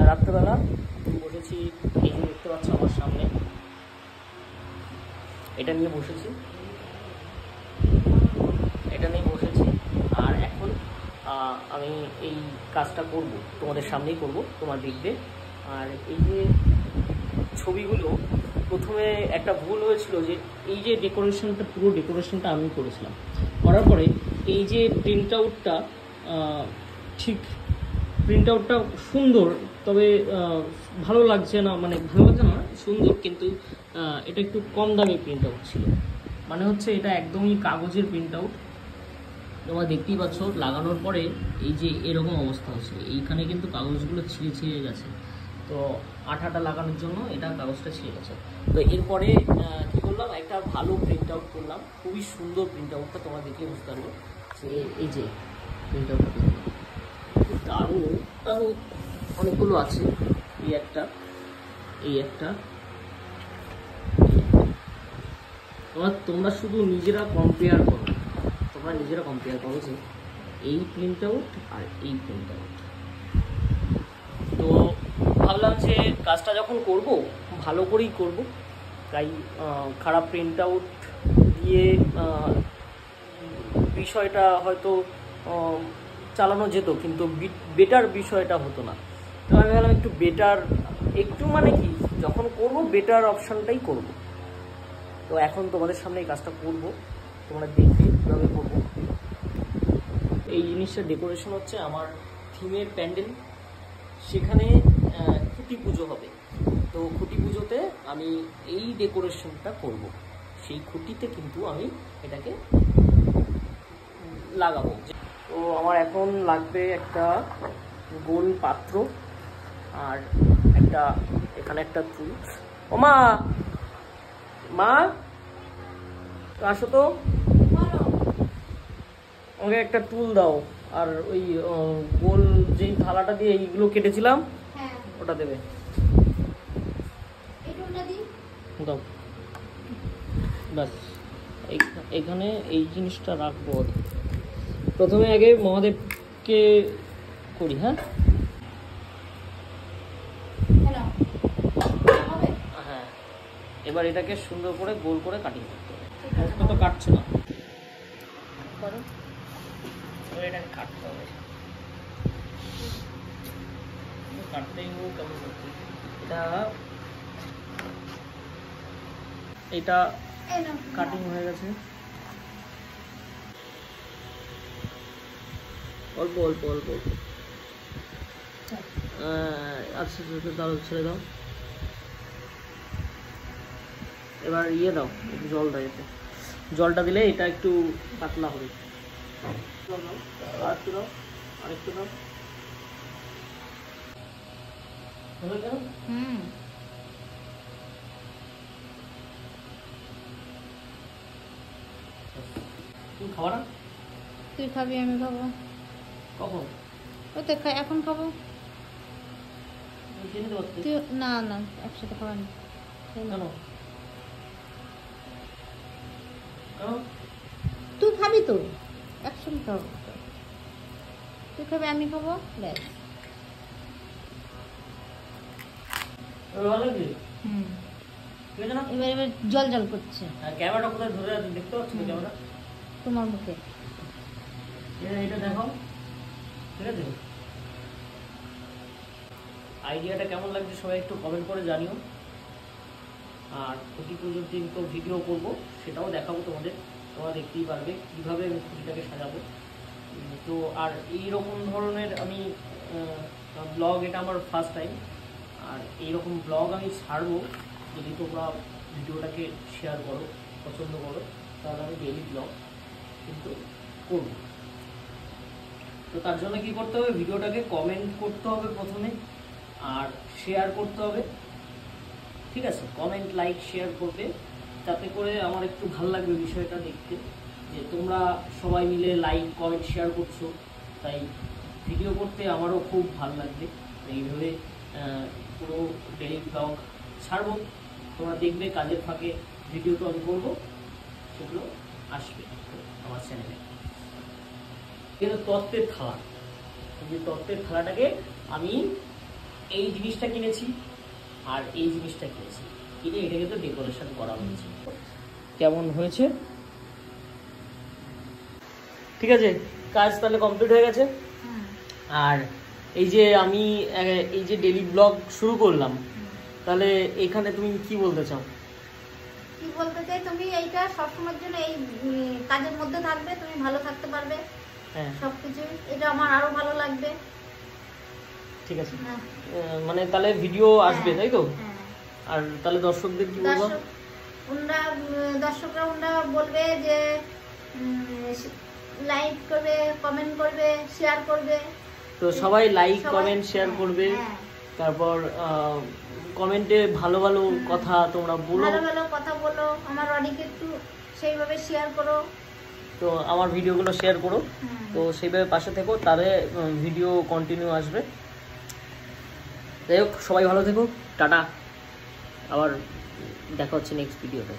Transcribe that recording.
রাত্রেবেলা বসেছি, এই যে দেখতে পাচ্ছ আমার সামনে, এটা নিয়ে বসেছি, আর এখন আমি এই কাজটা করব, তোমাদের সামনেই করব, তোমার দেখবে। আর এই যে ছবিগুলো, প্রথমে একটা ভুল হয়েছিল যে এই যে ডেকোরেশনটা, পুরো ডেকোরেশনটা আমি করেছিলাম, করার পরে এই যে প্রিন্ট আউটটা, ঠিক প্রিন্ট আউটটা সুন্দর, তবে ভালো লাগছে না, মানে ভালো লাগছে না, সুন্দর, কিন্তু এটা একটু কম দামে প্রিন্ট আউট ছিল। মানে হচ্ছে এটা একদমই কাগজের প্রিন্ট আউট। তোমরা দেখতেই পাচ্ছ লাগানোর পরে এই যে এরকম অবস্থা হচ্ছে, এইখানে কিন্তু কাগজগুলো ছিঁড়ে গেছে। তো আঠাটা লাগানোর জন্য এটা কাগজটা ছিঁড়ে গেছে। তো এরপরে কী করলাম, একটা ভালো প্রিন্ট আউট করলাম, খুবই সুন্দর প্রিন্ট আউটটা, তোমরা দেখে বুঝতে পারবে যে এই যে প্রিন্ট আউটটা আরও অনেকগুলো আছে, এই একটা তোমরা শুধু নিজেরা কম্পেয়ার করো, যে এই প্রিন্ট আউট আর এই প্রিন্ট আউট। তো ভাবলাম যে কাজটা যখন করব ভালো করেই করব, তাই খারাপ প্রিন্ট আউট দিয়ে বিষয়টা হয়তো চালানো যেত, কিন্তু বেটার বিষয়টা হতো না। তো আমি ভাবলাম একটু বেটার, একটু মানে কি, যখন করব বেটার অপশানটাই করব। তো এখন তোমাদের সামনে এই কাজটা করব, তোমরা দেখবে কীভাবে করবো। এই জিনিসটা ডেকোরেশন হচ্ছে আমার থিমের প্যান্ডেল, সেখানে খুঁটি পুজো হবে। তো খুঁটি পুজোতে আমি এই ডেকোরেশনটা করব, সেই খুঁটিতে কিন্তু আমি এটাকে লাগাবো। তো আমার এখন লাগবে একটা গোল পাত্র, আর এখানে একটা চুল। ও মা, আসো তো, আমাকে একটা টুল দাও, আর ওই গোল যেই থালাটা দিয়ে এইগুলো কেটেছিলাম ওটা দেবে, দাও। ব্যাস, এখানে এই জিনিসটা রাখবো। প্রথমে আগে মহাদেবকে করি। হ্যাঁ, এবার এটাকে সুন্দর করে গোল করে কাটিং করতে হবে। তো কাটছে না, এটাকে কাটতে হবে, কাটতেই কেমন করতে, এটা কাটিং হয়ে গেছে, অল্প অল্প অল্প। আচ্ছা দাও, ছেড়ে দাও। এবার দাও, একটু জল দাও, এতে জলটা দিলে এটা একটু পাতলা হবে। আরেকটু দাও, আরেকটু দাও। তুমি খাবা না? তুই খাবি, আমি খাবো। কখন? ওই তো এখন খাবো। না না, একসাথে খাবার না। তুই খাবি তো, একসাথে খাবো। তুই খাবি, আমি খাবো, ব্যাস। এবার জল জল করছে। ক্যামেরাটা কোথায় ধরে আছে দেখতে পাচ্ছ? ক্যামেরা তোমার মুখে। এটা দেখো, ঠিক আছে? আইডিয়াটা কেমন লাগছে সবাই একটু কমেন্ট করে জানিও। আর খুঁটি পুজোর দিন তো ভিডিও করবো, সেটাও দেখাবো তোমাদের, তোমরা দেখতেই পারবে কীভাবে আমি খুঁটিটাকে সাজাবো। তো আর এইরকম ধরনের আমি ব্লগ, এটা আমার ফার্স্ট টাইম, আর এইরকম ব্লগ আমি ছাড়বো যদি তোমরা ভিডিওটাকে শেয়ার করো, পছন্দ করো, তাহলে আমি ডেইলি ব্লগ কিন্তু করব। তো তার জন্য কী করতে হবে, ভিডিওটাকে কমেন্ট করতে হবে প্রথমে, আর শেয়ার করতে হবে, ঠিক আছে? কমেন্ট, লাইক, শেয়ার করবে, তাতে করে আমার একটু ভালো লাগবে বিষয়টা দেখতে, যে তোমরা সবাই মিলে লাইক, কমেন্ট, শেয়ার করছো, তাই ভিডিও করতে আমারও খুব ভালো লাগবে। এইভাবে পুরো ডেইলি ব্লগ ছাড়বো, তোমরা দেখবে, কাজের ফাঁকে ভিডিও তো আমি করবো, সেগুলো আসবে আমার চ্যানেলে। কিন্তু তত্ত্বের থালা, তত্ত্বের থালাটাকে আমি এই জিনিসটা কিনেছি আর এই জিনিসটা কিনেছি, কিনে এটাকে তো ডেকোরেশন করা হয়েছে। কেমন হয়েছে? ঠিক আছে, কাজ তাহলে কমপ্লিট হয়ে গেছে। আর এই যে আমি এই যে ডেইলি ব্লগ শুরু করলাম, তাহলে এখানে তুমি কি বলতে চাও? কি বলতে চাই, তুমি এইটা সবসময়ের জন্য এই কাজের মধ্যে থাকবে, তুমি ভালো থাকতে পারবে। হ্যাঁ, সবকিছু এটা আমার আরো ভালো লাগবে। ঠিক আছে। হ্যাঁ। মানে তাহলে ভিডিও আসবে, হ্যাঁ, তাই তো? হ্যাঁ। আর তাহলে দর্শকদের কি বলবো? দর্শকরা বলবে যে লাইক করবে, কমেন্ট করবে, শেয়ার করবে। তো সবাই লাইক, সবাই- কমেন্ট, শেয়ার হ্যাঁ, করবে। হ্যাঁ। তারপর কমেন্টে ভালো ভালো কথা তোমরা বলো। ভালো ভালো কথা বলো, আমার অনেকে একটু সেইভাবে শেয়ার করো। তো আমার ভিডিওগুলো শেয়ার করো। হুম। তো সেইভাবে পাশে থেকো, তাহলে ভিডিও কন্টিনিউ আসবে। যাই হোক, সবাই ভালো থেকো, টাটা। আবার দেখা হচ্ছে নেক্সট ভিডিওতে।